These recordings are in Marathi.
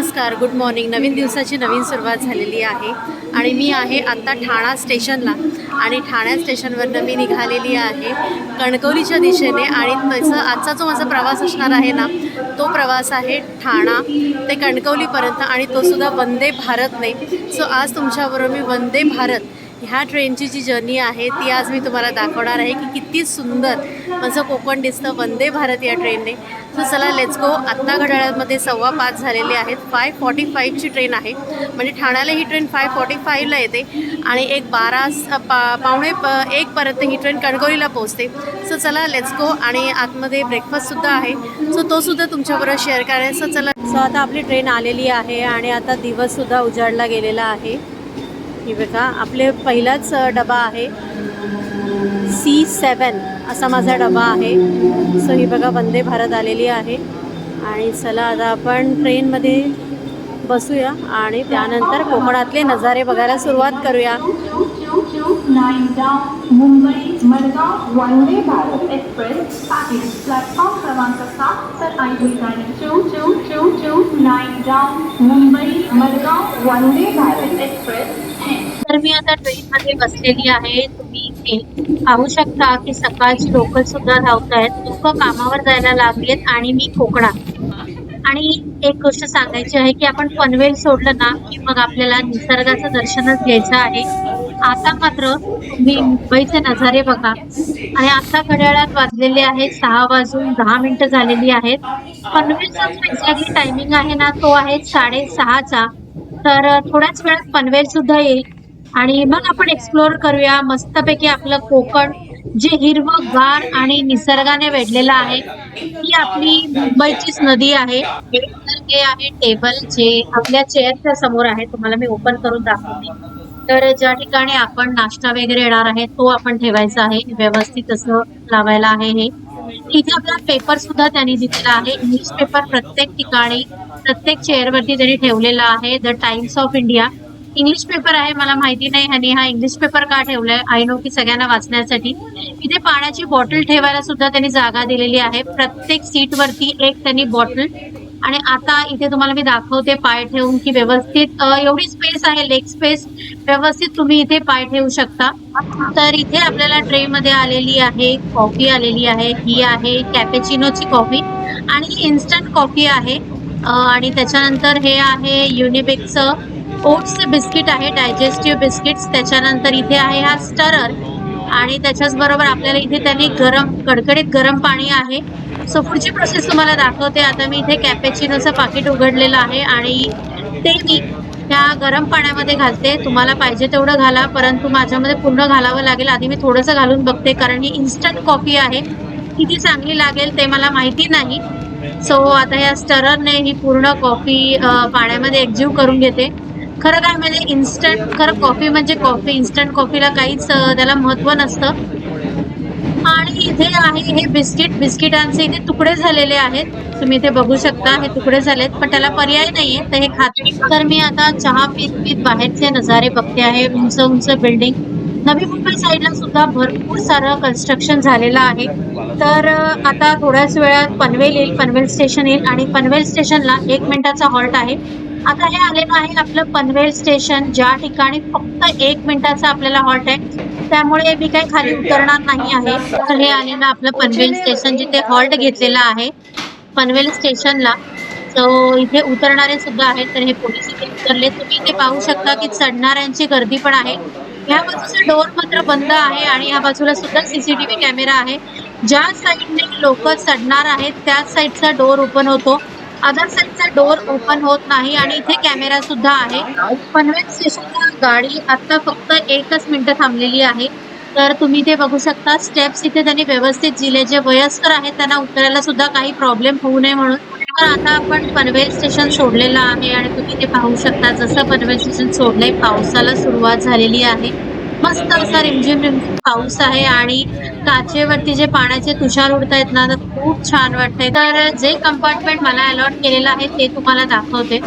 नमस्कार, गुड मॉर्निंग. नवीन दिवसाची नवीन सुरुवात झालेली आहे आणि मी आहे आत्ता ठाणा स्टेशनला आणि ठाणा स्टेशनवरनं मी निघालेली आहे कणकवलीच्या दिशेने आणि त्याचा आजचा जो माझा प्रवास असणार आहे ना, तो प्रवास आहे ठाणा ते कणकवलीपर्यंत आणि तोसुद्धा वंदे भारतने. सो आज तुमच्याबरोबर मी वंदे भारत ह्या ट्रेनची जी जर्नी आहे ती आज मी तुम्हाला दाखवणार आहे की किती सुंदर माझं कोकण दिसतं वंदे भारत या ट्रेनने. सो चला लेट्स गो. आत्ता घड्याळामध्ये 5:15 झालेले आहेत. 5:45ची ट्रेन आहे, म्हणजे ठाण्याला ही ट्रेन 5:45ला येते आणि एक 1 पर्यंत ही ट्रेन कणकवलीला पोहोचते. सो चला लेट्स गो. आणि आतमध्ये ब्रेकफास्टसुद्धा आहे, सो तोसुद्धा तुमच्याबरोबर शेअर करायचं. सो चला. सो आता आपली ट्रेन आलेली आहे आणि आता दिवससुद्धा उजाडला गेलेला आहे. ही बघा आपले पहिलाच डबा आहे, C7 असा माझा डबा आहे. सो ही बघा वंदे भारत आलेली आहे आणि चला आता आपण ट्रेनमध्ये बसूया आणि त्यानंतर कोकणातले नजारे बघायला सुरुवात करूया. Mumbai Madgaon Vande Bharat express package platform क्रमांक 7 तर ऐकली गाडी 2222 डाऊन मुंबई मडगाव वंदे भारत एक्सप्रेस. तर मी आता ट्रेनमध्ये बसलेली आहे. तुम्ही इथे पाहू शकता की सकाळची लोकल सुद्धा धावत आहेत, लोक कामावर जायला लागलेत आणि मी कोकणात. आणि एक गोष्ट सांगायची आहे की आपण पनवेल सोडलं ना की मग आपल्याला निसर्गाचं दर्शनच घ्यायचं आहे. आता मात्र तुम्ही मुंबईचे नजारे बघा. आणि आता घड्याळात वाजलेले आहेत 6:10 झालेली आहेत. पनवेलचा जो एक्झॅक्टली टायमिंग आहे ना तो आहे 6:30चा. तर थोड्याच वेळात पनवेल सुद्धा येईल आणि मग आपण एक्सप्लोअर करूया मस्तपैकी आपलं कोकण, जे हिरवंगार आणि निसर्गाने वेढलेलं आहे. ही आपली मुंबईचीच नदी आहे. हे आहे टेबल जे आपल्या चेअरच्या समोर आहे. तुम्हाला मी ओपन करून दाखवते. तर ज्या ठिकाणी आपण नाश्ता वगैरे येणार आहे तो आपण ठेवायचा आहे, व्यवस्थित असं लावायला आहे. हे इथे आपला पेपर सुद्धा त्यांनी दिलेला आहे. इंग्लिश पेपर प्रत्येक ठिकाणी प्रत्येक चेअरवरती त्यांनी ठेवलेला आहे. The times of India English paper आहे. मला माहिती नाही ह्यानी हा इंग्लिश पेपर का ठेवलाय. आय नो की सगळ्यांना वाचण्यासाठी. इथे पाण्याची बॉटल ठेवायला सुद्धा त्यांनी जागा दिलेली आहे. प्रत्येक सीट वरती एक त्यांनी बॉटल. आणि आता इथे तुम्हाला मी दाखवते पाय ठेवून की व्यवस्थित एवढी स्पेस आहे, लेग स्पेस, व्यवस्थित तुम्ही इथे पाय ठेवू शकता. तर इथे आपल्याला ट्रे मध्ये आलेली आहे कॉफी आलेली आहे. ही आहे कॅपेचिनोची कॉफी आणि ही इन्स्टंट कॉफी आहे. आणि त्याच्यानंतर हे आहे युनिबिकचं ओट्सचे बिस्किट आहे, डायजेस्टिव्ह बिस्किट्स. त्याच्यानंतर इथे आहे हा स्टरर आणि त्याच्याच बरोबर आपल्याला इथे त्यांनी कडकडीत गरम पाणी आहे. सो पुढची प्रोसेस तुम्हाला दाखवते. आता मी इथे कॅपेचिनोचं पाकिट उघडलेलं आहे आणि ते मी त्या गरम पाण्यामध्ये घालते. तुम्हाला पाहिजे तेवढं घाला, परंतु माझ्यामध्ये पूर्ण घालावं लागेल. आधी मी थोडंसं घालून बघते, कारण ही इन्स्टंट कॉफी आहे. किती चांगली लागेल ते मला माहिती नाही. सो आता या स्टररने ही पूर्ण कॉफी पाण्यामध्ये एकजीव करून घेते. खरं काय म्हणजे इन्स्टंट, खरं कॉफी म्हणजे कॉफी, इन्स्टंट कॉफीला काहीच त्याला महत्व नसतं. आणि इथे आहे हे बिस्किटांचे इथे तुकडे झालेले आहेत. तुम्ही इथे बघू शकता हे तुकडे झालेत, पण त्याला पर्याय नाहीये तर हे खाते. तर मी आता चहा पीत बाहेरचे नजारे बघते आहे. उंच उंच बिल्डिंग. नवी मुंबई साईडला सुद्धा भरपूर सारं कन्स्ट्रक्शन झालेलं आहे. तर आता थोड्याच वेळात पनवेल येईल, पनवेल स्टेशन येईल आणि पनवेल स्टेशनला 1 मिनिटाचा हॉल्ट आहे. आता हे आलेलं आहे आपलं पनवेल स्टेशन, ज्या ठिकाणी फक्त 1 मिनिटाचा आपल्याला हॉल्ट आहे. त्यामुळे मी काही खाली उतरणार नाही आहे. तर हे आलेलं आपलं पनवेल स्टेशन, जिथे हॉल्ट घेतलेला आहे पनवेल स्टेशनला. सो इथे उतरणारे सुद्धा आहेत. तर हे पोलीस इथे उतरले. तुम्ही इथे पाहू शकता की चढणाऱ्यांची गर्दी पण आहे. ह्या बाजूचा डोर मात्र बंद आहे आणि ह्या बाजूला सुद्धा सीसीटीव्ही कॅमेरा आहे. ज्या साईडने लोक चढणार आहेत त्याच साईडचा डोर ओपन होतो, अदर साईडचा डोर ओपन होत नाही. आणि इथे कॅमेरा सुद्धा आहे. पनवेल स्टेशनला गाडी आता फक्त 1च मिनिट थांबलेली आहे. तर तुम्ही ते बघू शकता स्टेप्स इथे त्यांनी व्यवस्थित दिले. जे वयस्कर आहेत त्यांना उतरायला सुद्धा काही प्रॉब्लेम होऊ नये म्हणून. तर आता आपण पनवेल स्टेशन सोडलेलं आहे आणि तुम्ही ते पाहू शकता जसं पनवेल स्टेशन सोडलंय पावसाला सुरुवात झालेली आहे. मस्त असा रिमझिम पाऊस आहे आणि काचेवरती जे पाण्याचे तुषार उडतायत ना, तर खूप छान वाटतंय. तर जे कंपार्टमेंट मला अलॉट केलेलं आहे ते तुम्हाला दाखवते.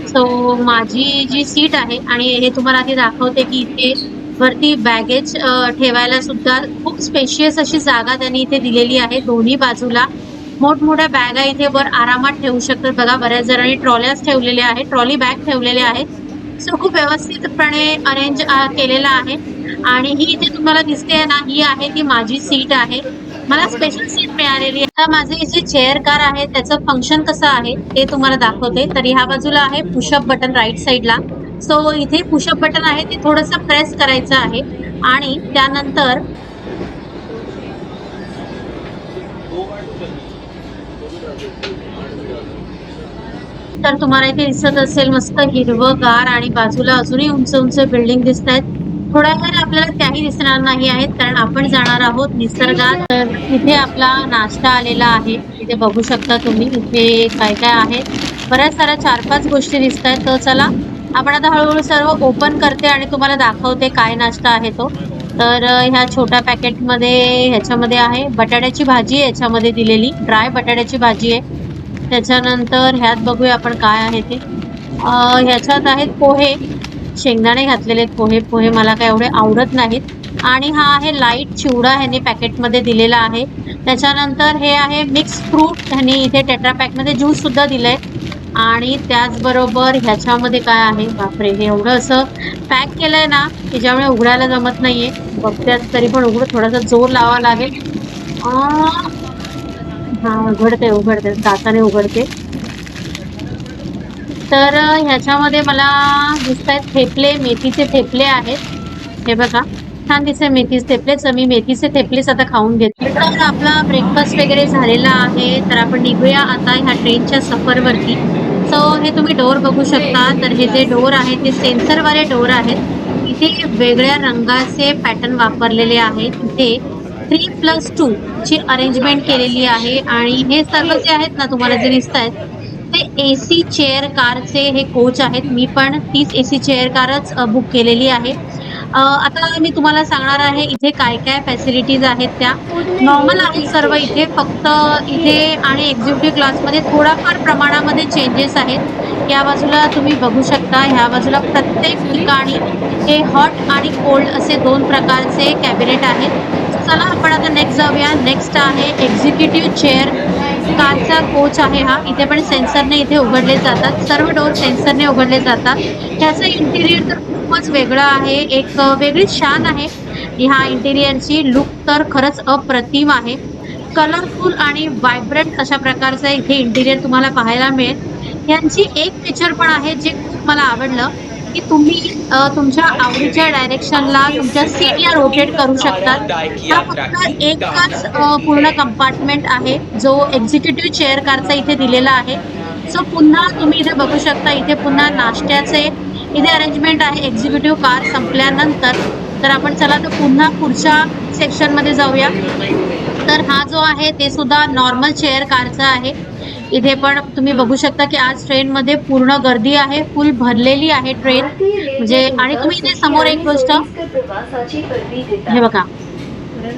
सो माझी जी सीट आहे आणि हे तुम्हाला आधी दाखवते की इथे वरती बॅगेज ठेवायला सुद्धा खूप स्पेशियस अशी जागा त्यांनी इथे दिलेली आहे दोन्ही बाजूला. मोठमोठ्या बॅगा इथे वर आरामात ठेवू शकतात बघा. बऱ्याच जणांनी ट्रॉल्याच ठेवलेल्या आहेत, ट्रॉली बॅग ठेवलेल्या आहेत. सो खूप व्यवस्थितपणे अरेंज केलेलं आहे. आणि ही इथे तुम्हाला दिसते ना, ही आहे ती माझी सीट आहे. मला स्पेशल सीट मिळालेली आहे. आता माझे जे चेअर कार आहे त्याचं फंक्शन कसं आहे ते तुम्हाला दाखवते. तर ह्या बाजूला आहे पुशअप बटन राईट साईडला. सो इथे पुशअप बटन आहे ते थोडंसं प्रेस करायचं आहे आणि त्यानंतर तर तुम्हाला इथे दिसत असेल मस्त हिरवंगार आणि बाजूला अजूनही उंच उंच बिल्डिंग दिसत आहेत. थोड्या वेळ आपल्याला त्याही दिसणार नाही आहेत कारण आपण जाणार आहोत निसर्गात. तर इथे आपला नाश्ता आलेला आहे. इथे बघू शकता तुम्ही इथे काय काय आहे. बऱ्याच साऱ्या 4-5 गोष्टी दिसत आहेत. तर चला आपण आता हळूहळू सर्व ओपन करते आणि तुम्हाला दाखवते काय नाश्ता आहे तो. तर ह्या छोट्या पॅकेटमध्ये ह्याच्यामध्ये आहे बटाट्याची भाजी आहे, ह्याच्यामध्ये दिलेली ड्राय बटाट्याची भाजी आहे. त्याच्यानंतर ह्यात बघूया आपण काय आहे ते. ह्याच्यात आहेत पोहे, शेंगदाणे घातलेले आहेत. पोहे पोहे मला काय एवढे आवडत नाहीत. आणि हा आहे लाईट चिवडा, ह्याने पॅकेटमध्ये दिलेला आहे. त्याच्यानंतर हे आहे मिक्स फ्रूट, ह्याने इथे टेट्रा पॅकमध्ये ज्यूस सुद्धा दिलंय. आणि त्याचबरोबर ह्याच्यामध्ये काय आहे, बापरे हे एवढं असं पॅक केलंय ना त्याच्यामुळे उघडायला जमत नाहीये. बघते तरी पण उघड, थोडासा जोर लावावा लागेल. हा उघडते दाताने उघडते. तर ह्याच्यामध्ये मला दिसत आहेत थेपले, मेथीचे थेपले आहेत. हे बघा छान दिसते मेथीचे थेपलेच. मी मेथीचे थेपलेच आता खाऊन घेते. तर आपला ब्रेकफास्ट वगैरे झालेला आहे. तर आपण निघूया आता ह्या ट्रेनच्या सफरवरती. सो हे तुम्ही डोर बघू शकता. तर हे जे डोर आहे ते सेन्सरवाले डोर आहेत. इथे वेगळ्या रंगाचे पॅटर्न वापरलेले आहेत. इथे 3+2 ची अरेंजमेंट केलेली आहे. आणि हे सर्व जे आहेत ना तुम्हाला जे दिसत आहेत ते AC चेअर कारचे हे कोच आहेत. मी पण तीच AC चेअर कारच बुक केलेली आहे. आता मी तुम्हाला सांगणार आहे इथे काय काय फॅसिलिटीज आहेत त्या. नॉर्मल आहेत सर्व इथे, फक्त इथे आणि एक्झिक्युटिव्ह क्लासमध्ये थोडाफार प्रमाणामध्ये चेंजेस आहेत. या बाजूला तुम्ही बघू शकता, ह्या बाजूला प्रत्येक ठिकाणी हे हॉट आणि कोल्ड असे 2 प्रकारचे कॅबिनेट आहेत. चला आपण आता नेक्स्ट जाऊया. नेक्स्ट आहे एक्झिक्युटिव्ह चेअर कारचा कोच आहे हा. इथे पण सेन्सरने इथे उघडले जातात, सर्व डोर सेन्सरने उघडले जातात. ह्याचं इंटिरियर तर खूपच वेगळं आहे, एक वेगळी शान आहे ह्या इंटिरियरची. लुक तर खरंच अप्रतिम आहे. कलरफुल आणि व्हायब्रंट अशा प्रकारचं इथे इंटिरियर तुम्हाला पाहायला मिळेल. यांची एक फीचर पण आहे जे खूप मला आवडलं, की तुम्ही तुमच्या आवडीच्या डायरेक्शनला तुमच्या सीटला रोटेट करू शकतात. हा फक्त एकच पूर्ण कंपार्टमेंट आहे जो एक्झिक्युटिव्ह चेअर कारचा इथे दिलेला आहे. सो पुन्हा तुम्ही इथे बघू शकता, इथे पुन्हा नाश्त्याचे इथे अरेंजमेंट आहे एक्झिक्युटिव्ह कार संपल्यानंतर. तर आपण चला तर पुन्हा पुढच्या सेक्शनमध्ये जाऊया. तर हा जो आहे ते सुद्धा नॉर्मल चेअर कारचा आहे. इथे पण तुम्ही बघू शकता की आज ट्रेनमध्ये पूर्ण गर्दी आहे, फुल भरलेली आहे ट्रेन. म्हणजे आणि तुम्ही इथे समोर एक गोष्ट हे बघा,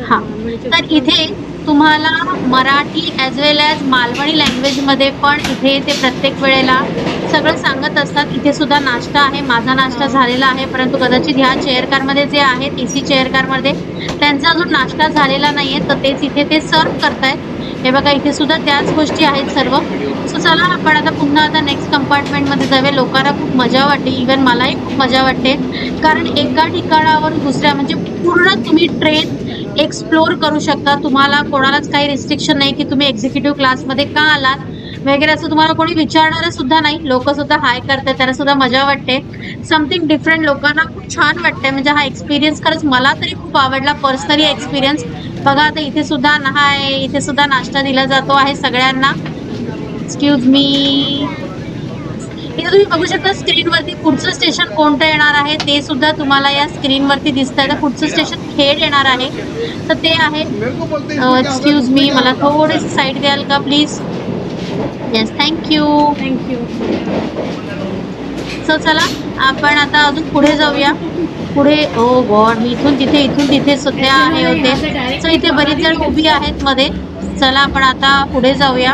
हा तर इथे तुम्हाला मराठी ॲज वेल ॲज मालवणी लँग्वेजमध्ये पण इथे ते प्रत्येक वेळेला सगळं सांगत असतात. इथे सुद्धा नाश्ता आहे. माझा नाश्ता झालेला आहे, परंतु कदाचित ह्या चेअर कारमध्ये जे आहेत AC चेअर कारमध्ये त्यांचा अजून नाश्ता झालेला नाहीये, तर तेच इथे ते सर्व करतायत. हे बघा इथे सुद्धा त्याच गोष्टी आहेत सर्व. सो चला आपण आता पुन्हा आता नेक्स्ट कंपार्टमेंटमध्ये जाऊया. लोकांना खूप मजा वाटते, इवन मलाही खूप मजा वाटते, कारण एका ठिकाणावर दुसऱ्या म्हणजे पूर्ण तुम्ही ट्रेन एक्सप्लोर करू शकता. तुम्हाला कोणालाच काही रिस्ट्रिक्शन नाही की तुम्ही एक्झिक्युटिव्ह क्लासमध्ये का आलात वगैरे असं तुम्हाला कोणी विचारणारं सुद्धा नाही. लोक सुद्धा हाय करतात, त्यांना सुद्धा मजा वाटते. समथिंग डिफरंट लोकांना खूप छान वाटते. म्हणजे हा एक्सपिरियन्स खरंच मला तरी खूप आवडला पर्सनली एक्सपिरियन्स. बघा आता इथे सुद्धा इथे सुद्धा नाश्ता दिला जातो आहे सगळ्यांना. एक्सक्यूज मी, इथे तुम्ही बघू शकता स्क्रीनवरती पुढचं स्टेशन कोणतं येणार आहे ते सुद्धा तुम्हाला या स्क्रीनवरती दिसतंय. तर पुढचं स्टेशन खेड येणार आहे, तर ते आहे. एक्सक्यूज मी, मला थोडीशी साईड द्याल का प्लीज? Yes, thank you. सो चला आपण आता अजून पुढे जाऊया. पुढे ओ गॉड, मी इथून तिथे सुद्धा आहे होते. सो इथे बरीच जण उभी आहेत मध्ये. चला आपण आता पुढे जाऊया.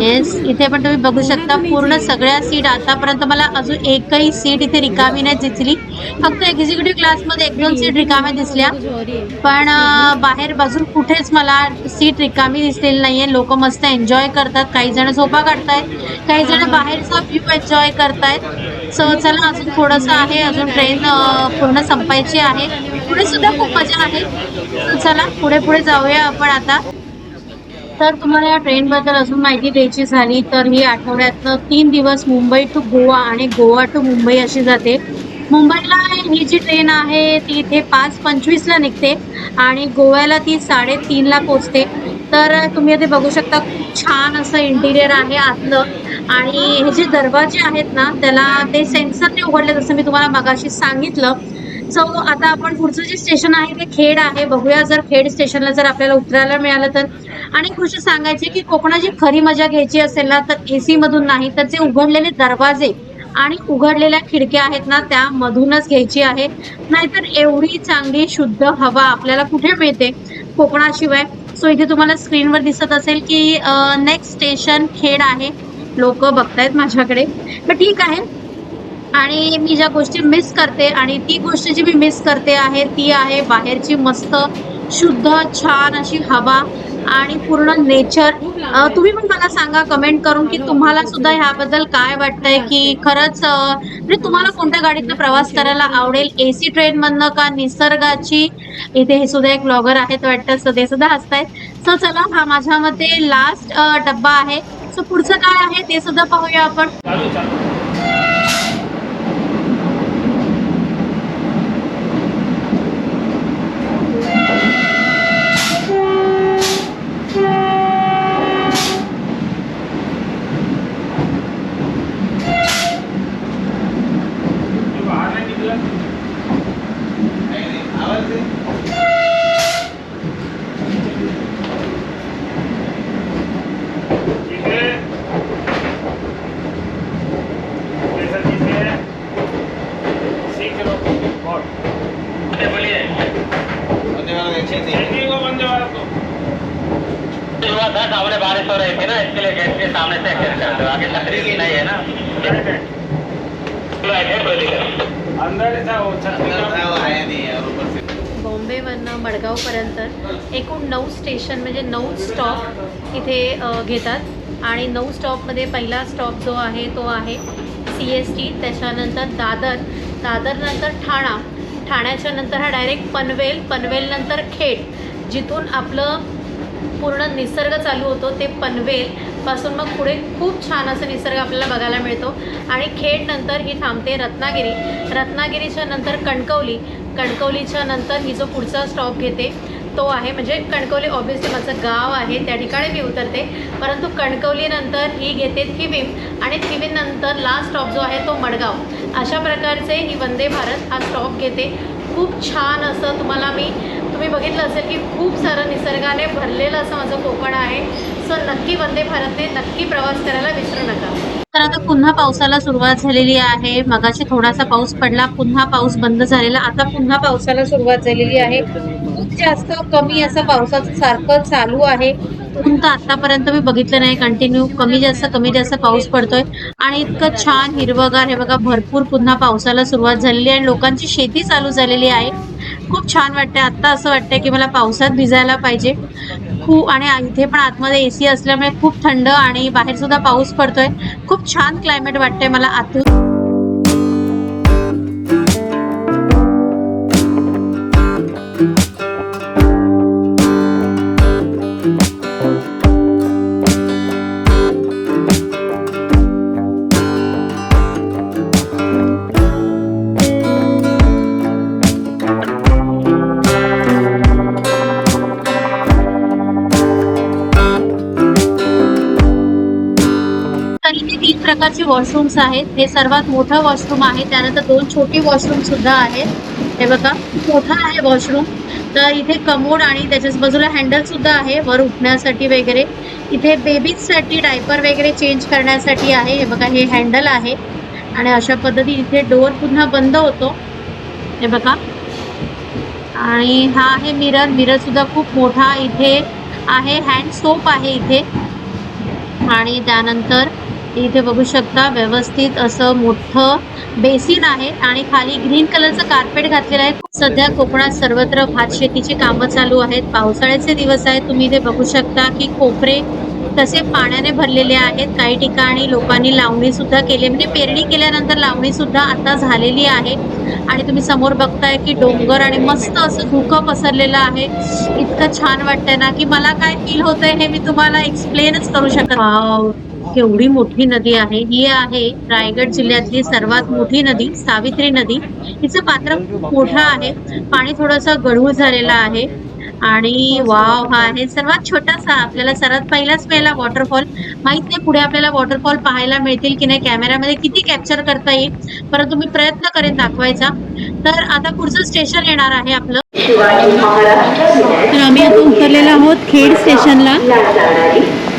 येस, इथे पण तुम्ही बघू शकता पूर्ण सगळ्या सीट आतापर्यंत मला अजून एकही सीट इथे रिकामी नाही दिसली. फक्त एक्झिक्युटिव्ह क्लासमध्ये 1-2 सीट रिकाम्या दिसल्या. पण बाहेर अजून कुठेच मला सीट रिकामी दिसलेली नाहीये. लोक मस्त एन्जॉय करतात. काही जण झोपा काढतायत, काही जण बाहेरचा व्ह्यू एन्जॉय करतायत. सो चला अजून थोडंसं आहे, अजून ट्रेन पूर्ण संपायची आहे. पुढे सुद्धा खूप मजा आहे. So चला पुढे पुढे जाऊया आपण आता. तर तुम्हाला या ट्रेनबद्दल अजून माहिती द्यायची झाली तर ही आठवड्यातनं 3 दिवस मुंबई टू गोवा आणि गोवा टू मुंबई अशी जाते. मुंबईला ही जी ट्रेन आहे ती इथे 5:25 ला निघते आणि गोव्याला ती 3:30 ला पोहोचते. तर तुम्ही इथे बघू शकता खूप छान असं इंटिरियर आहे आतलं आणि हे जे दरवाजे आहेत ना त्याला ते सेन्सरने उघडले जसं मी तुम्हाला मगाशी सांगितलं. सो आता आपण पुढचं जे स्टेशन आहे ते खेड आहे. बघूया जर खेड स्टेशनला जर आपल्याला उतरायला मिळालं तर. आणि एक गोष्ट सांगायची की कोकणाची खरी मजा घ्यायची असेल ना तर एसी मधून नाही तर जे उघडलेले दरवाजे आणि उघडलेल्या खिडक्या आहेत ना त्यामधूनच घ्यायची आहे. नाहीतर एवढी चांगली शुद्ध हवा आपल्याला कुठे मिळते कोकणाशिवाय. सो इथे तुम्हाला स्क्रीनवर दिसत असेल की नेक्स्ट स्टेशन खेड आहे. लोक बघतायत माझ्याकडे तर ठीक आहे. आणि मी ज्या गोष्टी मिस करते आणि ती गोष्ट जी मी मिस करते आहे ती आहे बाहेरची मस्त शुद्ध छान अशी हवा आणि पूर्ण नेचर. तुम्ही पण मला सांगा कमेंट करून की तुम्हाला सुद्धा ह्याबद्दल काय वाटतंय की खरंच म्हणजे तुम्हाला कोणत्या गाडीतनं प्रवास करायला आवडेल, एसी ट्रेन मधनं का निसर्गाची. इथे हे सुद्धा एक ब्लॉगर आहेत वाटतं सो ते सुद्धा हसतायत. सो चला हा माझ्या मते लास्ट डब्बा आहे. सो पुढचं काय आहे ते सुद्धा पाहूया आपण. सामने बारिश हो रही थी ना इसके लिए गेट के सामने से एग्जिट कर दो आगे लकड़ी की नहीं है ना बॉम्बेवरनं मडगावपर्यंत एकूण 9 स्टेशन म्हणजे 9 स्टॉप इथे घेतात आणि 9 स्टॉपमध्ये पहिला स्टॉप जो आहे तो आहे CST. त्याच्यानंतर दादरनंतर ठाण्याच्या नंतर हा डायरेक्ट पनवेलनंतर खेड जिथून आपलं पूर्ण निसर्ग चालू होतो ते पनवेलपासून मग पुढे खूप छान असं निसर्ग आपल्याला बघायला मिळतो. आणि खेडनंतर ही थांबते रत्नागिरीच्या नंतर कणकवलीच्या नंतर ही जो पुढचा स्टॉप घेते तो आहे म्हणजे कणकवली ऑब्वियसली माझं गाव आहे त्या ठिकाणी मी उतरते. परंतु कणकवलीनंतर ही घेते थिविम आणि थिविमनंतर लास्ट स्टॉप जो आहे तो मडगाव. अशा प्रकारचे ही वंदे भारत हा स्टॉप घेते. खूप छान असं तुम्ही बघितलं असेल की खूप सारं निसर्गाने भरलेलं असं माझं कोकण आहे. सो नक्की वंदे भारतने नक्की प्रवास करायला विसरू नका. तर आता पुन्हा पावसाला सुरुवात झालेली आहे. मगाशी थोडासा पाऊस पडला, पुन्हा पाऊस बंद झालेला, आता पुन्हा पावसाला सुरुवात झालेली आहे. खूप जास्त कमी असं पावसाचं सारखं चालू आहे. ऊन तर आतापर्यंत मी बघितलं नाही. कंटिन्यू कमी जास्त पाऊस पडतोय आणि इतकं छान हिरवगार हे बघा. भरपूर पुन्हा पावसाला सुरुवात झालेली आहे आणि लोकांची शेती चालू झालेली आहे. खूप छान वाटतंय. आत्ता असं वाटतंय की मला पावसात भिजायला पाहिजे खूप. आणि इथे पण आतमध्ये AC असल्यामुळे खूप थंड आणि बाहेर सुद्धा पाऊस पडतोय. खूप छान क्लायमेट वाटतंय मला आतून. प्रकारचे वॉशरूम्स आहेत. हे सर्वात मोठं वॉशरूम आहे. त्यानंतर 2 छोटी वॉशरूम सुद्धा आहेत. हे बघा मोठा आहे वॉशरूम. तर इथे कमोड आणि त्याच्याच बाजूला हँडल सुद्धा आहे वर उठण्यासाठी वगैरे. इथे बेबीजसाठी डायपर वगैरे चेंज करण्यासाठी आहे. हे बघा हे हँडल आहे आणि अशा पद्धतीने इथे डोअर पुन्हा बंद होतो. हे बघा. आणि हा आहे मिरर सुद्धा खूप मोठा इथे आहे. हँड सोप आहे इथे आणि त्यानंतर इथे बघू शकता व्यवस्थित असं मोठं बेसिन आहे आणि खाली ग्रीन कलरचं कार्पेट घातलेलं आहे. सध्या कोकणात सर्वत्र भात शेतीची कामं चालू आहेत. पावसाळ्याचे दिवस आहेत. तुम्ही इथे बघू शकता की कोपरे कसे पाण्याने भरलेले आहेत. काही ठिकाणी लोकांनी लावणी सुद्धा केली, म्हणजे पेरणी केल्यानंतर लावणी सुद्धा आता झालेली आहे. आणि तुम्ही समोर बघताय की डोंगर आणि मस्त असं धुकं पसरलेलं आहे. इतकं छान वाटतंय ना की मला काय फील होतंय हे मी तुम्हाला एक्सप्लेनच करू शकत. वाव, केवढी मोठी नदी आहे ही. आहे रायगड जिल्ह्यातली सर्वात मोठी नदी सावित्री नदी. हिचं पात्र खूप मोठं आहे. पाणी थोडंसं गढूळ झालेलं आहे. आणि वाव, हा आहे सर्वात छोटासा, आपल्याला सर्वात पहिलाच मिळाला वॉटरफॉल. माहित नाही पुढे आपल्याला वॉटरफॉल पाहायला मिळतील की नाही, कॅमेऱ्यामध्ये किती कॅप्चर करता येईल, परंतु मी प्रयत्न करेन दाखवायचा. तर आता पुढचं स्टेशन येणार आहे आपलं. तर आम्ही आता उतरलेलो आहोत खेड स्टेशनला.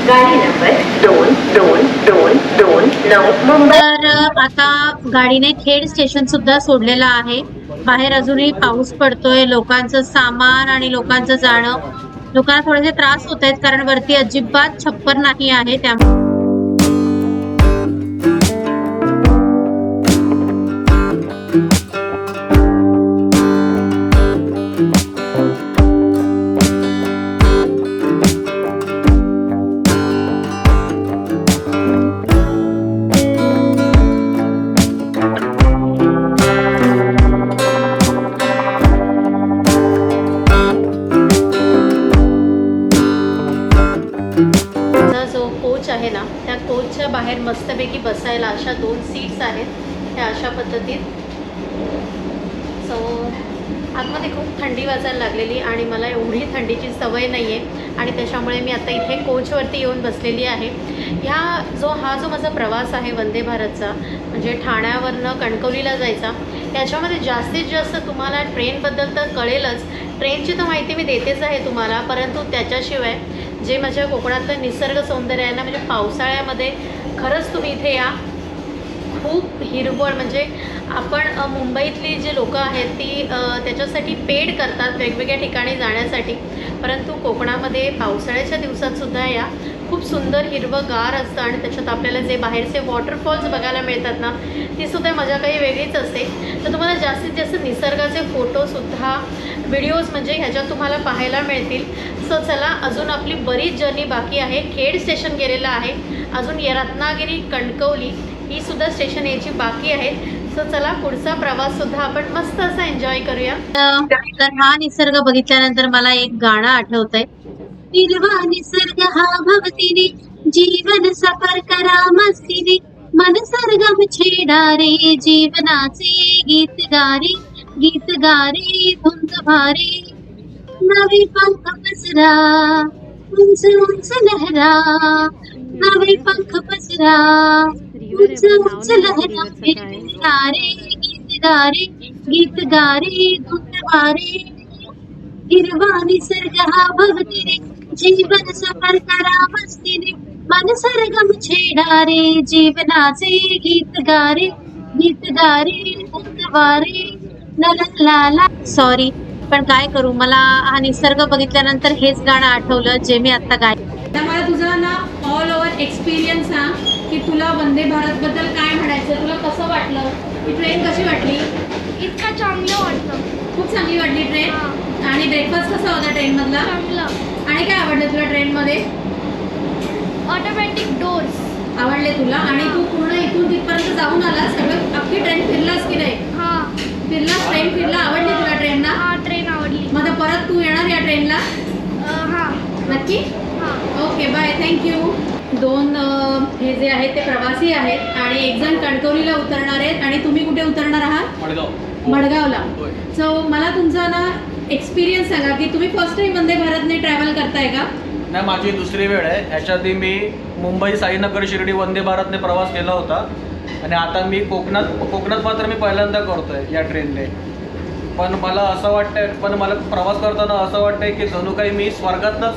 गाडी नंबर 222229 तर आता गाडीने खेड स्टेशन सुद्धा सोडलेलं आहे. बाहेर अजूनही पाऊस पडतोय. लोकांचं सामान आणि लोकांचं जाणं, लोकांना थोडेसे त्रास होत आहेत कारण वरती अजिबात छप्पर नाही आहे. त्यामुळे जो कोच आहे ना, त्या कोचच्या बाहेर मस्तपैकी बसायला अशा 2 सीट्स आहेत. त्या अशा पद्धतीत. सो आतमध्ये खूप थंडी वाजायला लागलेली आणि मला एवढी थंडीची सवय नाही आहे आणि त्याच्यामुळे मी आता इथे कोचवरती येऊन बसलेली आहे. हा जो माझा प्रवास आहे वंदे भारतचा, म्हणजे ठाण्यावरनं कणकवलीला जायचा, त्याच्यामध्ये जास्तीत जास्त तुम्हाला ट्रेनबद्दल तर कळेलच. ट्रेनची तर माहिती मी देतेच आहे तुम्हाला, परंतु त्याच्याशिवाय जे माझ्या कोकणातलं निसर्ग सौंदर्य आहे ना, म्हणजे पावसाळ्यामध्ये खरंच तुम्ही इथे या. खूप हिरवळ, म्हणजे आपण मुंबईतली जी लोकं आहेत ती त्याच्यासाठी पेड करतात वेगवेगळ्या ठिकाणी जाण्यासाठी, परंतु कोकणामध्ये पावसाळ्याच्या दिवसातसुद्धा या. खूप सुंदर हिरवंगार असतं आणि त्याच्यात आपल्याला जे बाहेरचे वॉटरफॉल्स बघायला मिळतात ना, तीसुद्धा मजा काही वेगळीच असते. तर तुम्हाला जास्तीत जास्त निसर्गाचे फोटोसुद्धा, व्हिडिओज म्हणजे ह्याच्यात तुम्हाला पाहायला मिळतील. सो चला, अजून आपली बरीच जर्नी बाकी आहे. खेड स्टेशन गेलेलं आहे, अजून रत्नागिरी, कणकवली ही सुद्धा स्टेशन यायची बाकी आहेत. सो चला, पुढचा प्रवास सुद्धा आपण मस्त असा एन्जॉय करूया. तर हा निसर्ग बघितल्यानंतर मला एक गाणं आठवतंय. हिरवा निसर्ग हा भवतीने, जीवन सफर करा मस्तीने, मन सरगम छेडा रे, जीवनाचे गीत गारे, गीत गारे धुंद भारे, नवे पंख पसरा, उंच उंच लहरा, नवे पंख पसरा, उंच उंच लहरा, गीत गारे, गीत गारे धुंद भारे. हिरवा निसर्ग हा भवतीने, जीवन सफर करा मस्तीने, मन सरगम छेडा रे, जीवनाचे गीत गारे, गीत गारे उंदवारे, ला. सॉरी, पण काय करू, मला हा निसर्ग बघितल्यानंतर हेच गाणं आठवलं जे मी आता गायलं. मला तुझा ना ऑल ओव्हर एक्सपिरियन्स सांग की तुला वंदे भारत बद्दल काय म्हणायचं, तुला कसं वाटलं, ही ट्रेन कशी वाटली? इतकं चांगलं वाटतं. खूप चांगली वाटली ट्रेन. आणि ब्रेकफास्ट कसा होता ट्रेनमधला? चांगलं. आणि काय आवडलं तुला ट्रेनमध्ये? ऑटोमॅटिक डोर्स आवडले तुला? आणि तू पूर्ण इथून तिथपर्यंत जाऊन आला, सगळं अख्खी ट्रेन फिरलास की नाही? हां फिरलास, ट्रेन फिरला, आवडली तुला ट्रेन ना? हां ट्रेन आवडली. मग आता परत तू येणार या ट्रेनला हां नक्की? हां ओके, बाय, थँक्यू. 2 हे जे आहेत ते प्रवासी आहेत आणि एक जण कणकवलीला उतरणार आहेत. आणि तुम्ही कुठे उतरणार आहात? मडगावला. सो मला तुमचा ना एक्सपिरियन्स सांगा की तुम्ही फर्स्ट टाइम वंदे भारतने ट्रॅव्हल करताय का? नाही, माझी दुसरी वेळ आहे. ह्याच्याआधी मी मुंबई साईनगर शिर्डी वंदे भारतने प्रवास केला होता आणि आता मी कोकणात मात्र मी पहिल्यांदा करतोय या ट्रेनने. पण मला असं वाटतंय, मला प्रवास करताना असं वाटतंय की जणू काही मी स्वर्गातच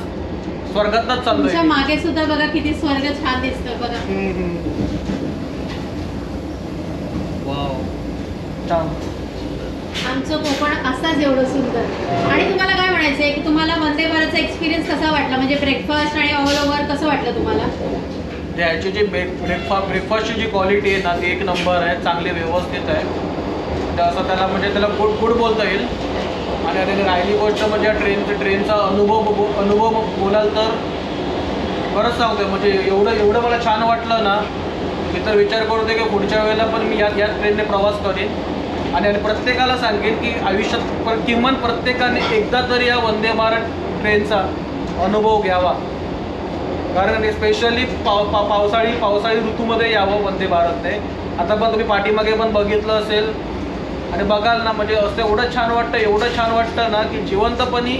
चाललोय. तुमच्या मागे सुद्धा बघा किती स्वर्ग छान दिसतं बघा. वाव, छान. आमचं कोकण असाच एवढं सुंदर. आणि तुम्हाला काय म्हणायचं आहे की तुम्हाला वंदे भारतचा एक्सपिरियन्स कसा वाटला, म्हणजे ब्रेकफास्ट आणि ऑल ओव्हर कसं वाटलं तुम्हाला? ह्याची जी ब्रेकफास्टची जी क्वालिटी आहे ना ती एक नंबर आहे, चांगली व्यवस्थित आहे. तर असं त्याला म्हणजे त्याला गुड बोलता येईल. आणि त्याने राहिली गोष्ट म्हणजे ट्रेनचा अनुभव बोलाल तर खरंच सांगतोय म्हणजे एवढं मला छान वाटलं ना, मी तर विचार करते की पुढच्या वेळेला पण मी या ट्रेनने प्रवास करेन. आणि प्रत्येकाला सांगेन की आयुष्यात किमान प्रत्येकाने एकदा तरी या वंदे भारत ट्रेनचा अनुभव घ्यावा. कारण स्पेशली पावसाळी ऋतूमध्ये यावं वंदे भारतने. आता पण तुम्ही पाठीमागे पण बघितलं असेल आणि बघाल ना, म्हणजे असं एवढं छान वाटतं ना की जिवंतपणी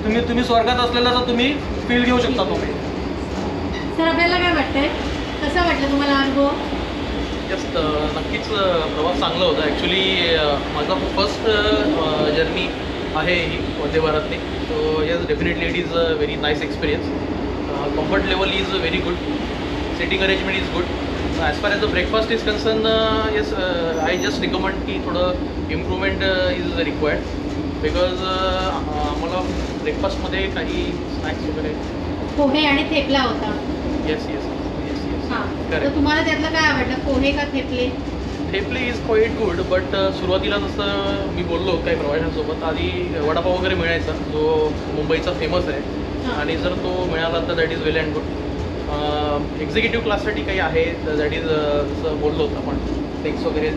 तुम्ही स्वर्गात असलेला तुम्ही फील घेऊ शकता तुम्ही. सर आपल्याला काय वाटतंय, कसं वाटलं तुम्हाला अनुभव? जस्ट नक्कीच प्रवास चांगला होता. ॲक्च्युली माझा फर्स्ट जर्नी आहे ही वंदे भारतने. So yes definitely it is a very nice experience. Comfort level is very good, sitting arrangement is good. As far as the breakfast is concern, yes I just recommend की थोडं इम्प्रूव्हमेंट इज रिक्वायर्ड. बिकॉज आम्हाला ब्रेकफास्टमध्ये काही स्नॅक्स वगैरे पोहे आणि थेपला होता. येस हां, तर करेक्ट. तुम्हाला त्यातलं काय आवडलं, पोहे का थेपले? थेपले इज क्वाईट गुड, बट सुरुवातीला जसं मी बोललो काही प्रवाशांसोबत, आधी वडापाव वगैरे मिळायचा जो मुंबईचा फेमस आहे. हां. आणि जर तो मिळाला तर that is well and good. Executive क्लाससाठी काही आहे दॅट इज जसं बोललो होतं आपण टेक्स वगैरे.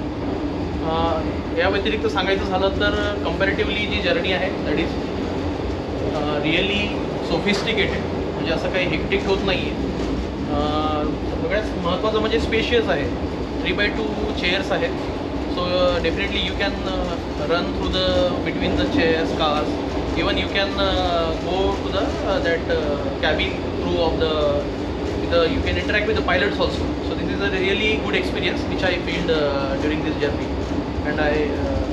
या व्यतिरिक्त सांगायचं झालं तर कम्पॅरेटिव्हली जी जर्नी आहे दॅट इज रिअली सोफिस्टिकेटेड. म्हणजे असं काही हेक्टिक होत नाही आहे. सगळ्यात महत्त्वाचं म्हणजे स्पेशियस आहे. 3x2 चेअर्स आहेत. So definitely you can run through the between the chairs cars. Even you can go to the that cabin through of the you can interact with the pilots also. So this is a really good experience which I felt during this journey. And I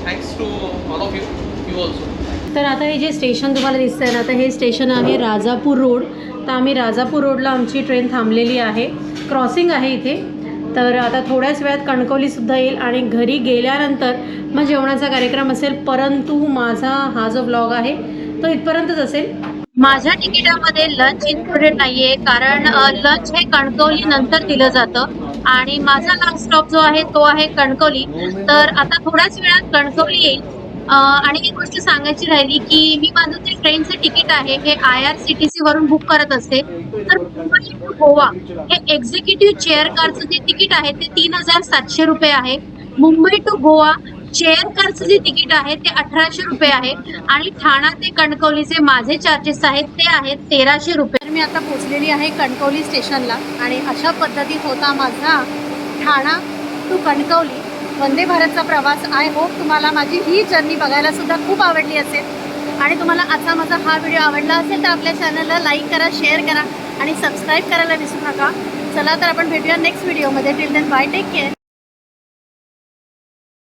thanks to all of you also. तर आता हे जे स्टेशन तुम्हाला दिसतं आहे ना, आता हे स्टेशन आहे राजापूर रोड. तर आम्ही राजापूर रोडला आमची ट्रेन थांबलेली आहे. क्रॉसिंग आहे इथे. तर आता थोड्याच वेळात कणकवलीसुद्धा येईल आणि घरी गेल्यानंतर मग जेवणाचा कार्यक्रम असेल. परंतु माझा हा जो ब्लॉग आहे तो इथपर्यंतच असेल. माझ्या तिकिटामध्ये लंच इन्क्लुडेड नाहीये, कारण लंच हे कणकवली नंतर दिलं जातं आणि माझा लास्ट स्टॉप जो आहे तो आहे कणकवली. तर आता थोड्याच वेळात कणकवली येईल. आणि एक गोष्ट सांगायची राहिली की मी माझं जे ट्रेनचं तिकीट आहे हे IRCTC वरून बुक करत असते. तर मुंबई टू गोवा हे एक्झिक्युटिव्ह चेअर कारचं जे तिकीट आहे ते 3,700 रुपये आहे. मुंबई टू गोवा चेअर कारचं जे तिकीट आहे ते 1,800 रुपये आहे. आणि ठाणा ते कणकवलीचे माझे चार्जेस आहेत ते आहेत 1,300 रुपये. तर मी आता पोचलेली आहे कणकवली स्टेशनला आणि अशा पद्धतीत होता माझा ठाणा टू कणकवली वंदे भारतचा प्रवास. आय होप तुम्हाला माझी ही जर्नी बघायला सुद्धा खूप आवडली असेल आणि तुम्हाला आजचा माझा हा व्हिडिओ आवडला असेल तर आपल्या चॅनलला लाईक करा, शेअर करा आणि सबस्क्राईब करायला विसरू नका. चला तर आपण भेटूया नेक्स्ट व्हिडिओमध्ये. Till then bye, take care.